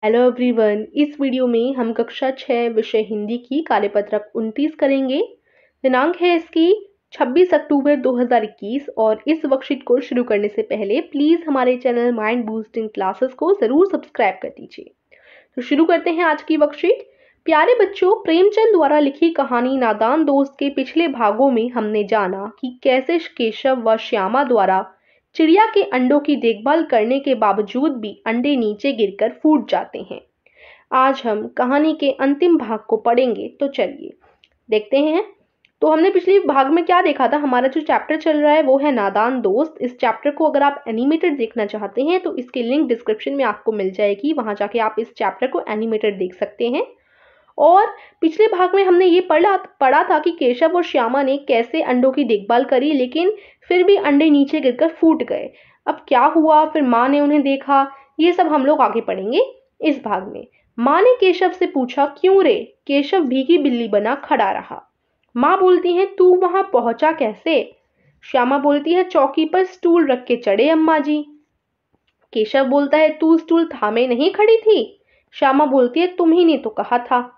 Hello everyone, इस video में हम कक्षा 6 विषय हिंदी की कार्यपत्रक 29 करेंगे। दिनांक है इसकी 26 अक्टूबर 2021 और इस वर्कशीट को शुरू करने से पहले प्लीज़ हमारे चैनल माइंड बूस्टिंग क्लासेस को ज़रूर सब्सक्राइब कर दीजिए। तो शुरू करते हैं आज की वर्कशीट। प्यारे बच्चों, प्रेमचंद द्वारा लिखी कहानी नादान दोस्त के पिछले भागों में हमने जाना कि कैसे केशव व श्यामा द्वारा चिड़िया के अंडों की देखभाल करने के बावजूद भी अंडे नीचे गिरकर फूट जाते हैं। आज हम कहानी के अंतिम भाग को पढ़ेंगे, तो चलिए देखते हैं। तो हमने पिछले भाग में क्या देखा था? हमारा जो चैप्टर चल रहा है वो है नादान दोस्त। इस चैप्टर को अगर आप एनिमेटेड देखना चाहते हैं तो इसकी लिंक डिस्क्रिप्शन में आपको मिल जाएगी, वहां जाके आप इस चैप्टर को एनिमेटेड देख सकते हैं। और पिछले भाग में हमने ये पढ़ा था कि केशव और श्यामा ने कैसे अंडों की देखभाल करी, लेकिन फिर भी अंडे नीचे गिरकर फूट गए। अब क्या हुआ? फिर माँ ने उन्हें देखा। ये सब हम लोग आगे पढ़ेंगे इस भाग में। माँ ने केशव से पूछा, क्यों रे? केशव भीगी बिल्ली बना खड़ा रहा। माँ बोलती है, तू वहां पहुंचा कैसे? श्यामा बोलती है, चौकी पर स्टूल रख के चढ़े अम्मा जी। केशव बोलता है, तू स्टूल थामे नहीं खड़ी थी? श्यामा बोलती है, तुम ही ने तो कहा था।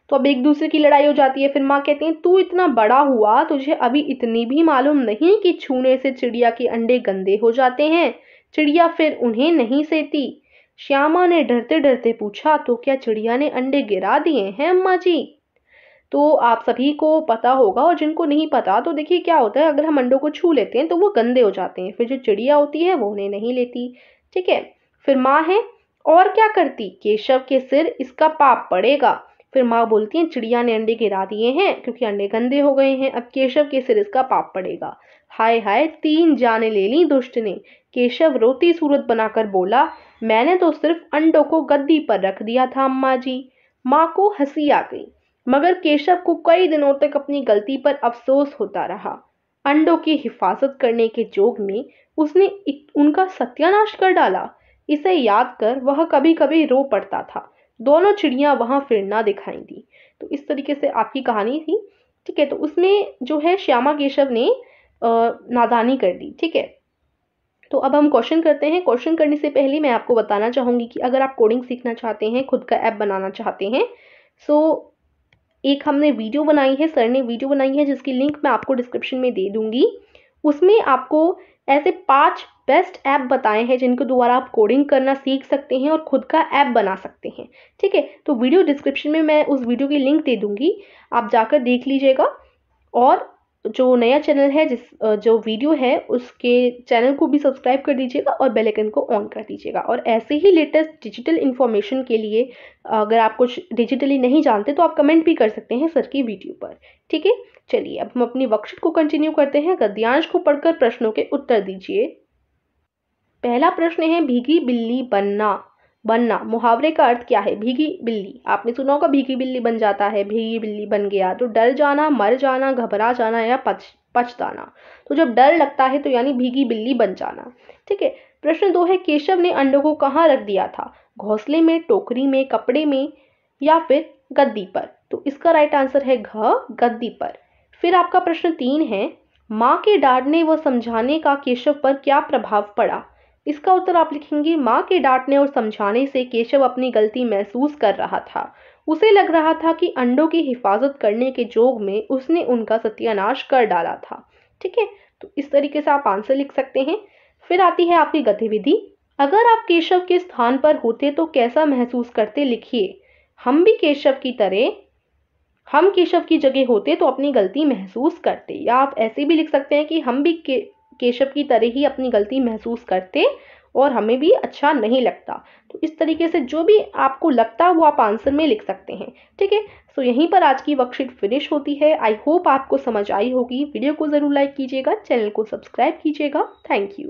तो अब एक दूसरे की लड़ाई हो जाती है। फिर माँ कहती है, तू इतना बड़ा हुआ, तुझे अभी इतनी भी मालूम नहीं कि छूने से चिड़िया के अंडे गंदे हो जाते हैं? चिड़िया फिर उन्हें नहीं सेती। श्यामा ने डरते डरते पूछा, तो क्या चिड़िया ने अंडे गिरा दिए हैं अम्मा जी? तो आप सभी को पता होगा, और जिनको नहीं पता तो देखिए क्या होता है, अगर हम अंडों को छू लेते हैं तो वो गंदे हो जाते हैं, फिर जो चिड़िया होती है वो उन्हें नहीं लेती। ठीक है। फिर माँ है, और क्या करती? केशव के सिर इसका पाप पड़ेगा। फिर माँ बोलती है, चिड़िया ने अंडे गिरा दिए हैं क्योंकि अंडे गंदे हो गए हैं, अब केशव के सिर इसका पाप पड़ेगा। हाय हाय, 3 जाने ले ली दुष्ट ने। केशव रोती सूरत बनाकर बोला, मैंने तो सिर्फ अंडों को गद्दी पर रख दिया था अम्मा जी। माँ को हंसी आ गई, मगर केशव को कई दिनों तक अपनी गलती पर अफसोस होता रहा। अंडों की हिफाजत करने के जोग में उसने उनका सत्यानाश कर डाला। इसे याद कर वह कभी कभी रो पड़ता था। दोनों चिड़ियां वहां फिर ना दिखाई दी। तो इस तरीके से आपकी कहानी थी। ठीक है। तो उसमें जो है श्यामा केशव ने नादानी कर दी। ठीक है। तो अब हम क्वेश्चन करते हैं। क्वेश्चन करने से पहले मैं आपको बताना चाहूंगी कि अगर आप कोडिंग सीखना चाहते हैं, खुद का ऐप बनाना चाहते हैं, सो एक हमने वीडियो बनाई है, सर ने वीडियो बनाई है जिसकी लिंक मैं आपको डिस्क्रिप्शन में दे दूंगी। उसमें आपको ऐसे 5 बेस्ट ऐप बताए हैं जिनके द्वारा आप कोडिंग करना सीख सकते हैं और खुद का ऐप बना सकते हैं। ठीक है। तो वीडियो डिस्क्रिप्शन में मैं उस वीडियो की लिंक दे दूंगी, आप जाकर देख लीजिएगा। और जो नया चैनल है, जो वीडियो है उसके चैनल को भी सब्सक्राइब कर दीजिएगा और बेल आइकन को ऑन कर दीजिएगा। और ऐसे ही लेटेस्ट डिजिटल इन्फॉर्मेशन के लिए अगर आप कुछ डिजिटली नहीं जानते तो आप कमेंट भी कर सकते हैं सर की वीडियो पर। ठीक है। चलिए अब हम अपनी वर्कशीट को कंटिन्यू करते हैं। गद्यांश को पढ़कर प्रश्नों के उत्तर दीजिए। पहला प्रश्न है, भीगी बिल्ली बनना। बनना मुहावरे का अर्थ क्या है? भीगी बिल्ली, आपने सुना होगा भीगी बिल्ली बन जाता है, भीगी बिल्ली बन गया। तो डर जाना, मर जाना, घबरा जाना या पछताना। तो जब डर लगता है तो यानी भीगी बिल्ली बन जाना। ठीक है। प्रश्न 2 है, केशव ने अंडों को कहाँ रख दिया था? घोंसले में, टोकरी में, कपड़े में या फिर गद्दी पर? तो इसका राइट आंसर है घ, गद्दी पर। फिर आपका प्रश्न 3 है, माँ के डांटने व समझाने का केशव पर क्या प्रभाव पड़ा? इसका उत्तर आप लिखेंगे, माँ के डांटने और समझाने से केशव अपनी गलती महसूस कर रहा था। उसे लग रहा था कि अंडों की हिफाजत करने के जोग में उसने उनका सत्यानाश कर डाला था। ठीक है। तो इस तरीके से आप आंसर लिख सकते हैं। फिर आती है आपकी गतिविधि। अगर आप केशव के स्थान पर होते तो कैसा महसूस करते? लिखिए, हम केशव की जगह होते तो अपनी गलती महसूस करते। या आप ऐसे भी लिख सकते हैं कि हम भी केशव की तरह ही अपनी गलती महसूस करते और हमें भी अच्छा नहीं लगता। तो इस तरीके से जो भी आपको लगता है वो आप आंसर में लिख सकते हैं। ठीक है। सो यहीं पर आज की वर्कशीट फिनिश होती है। आई होप आपको समझ आई होगी। वीडियो को जरूर लाइक कीजिएगा, चैनल को सब्सक्राइब कीजिएगा। Thank you.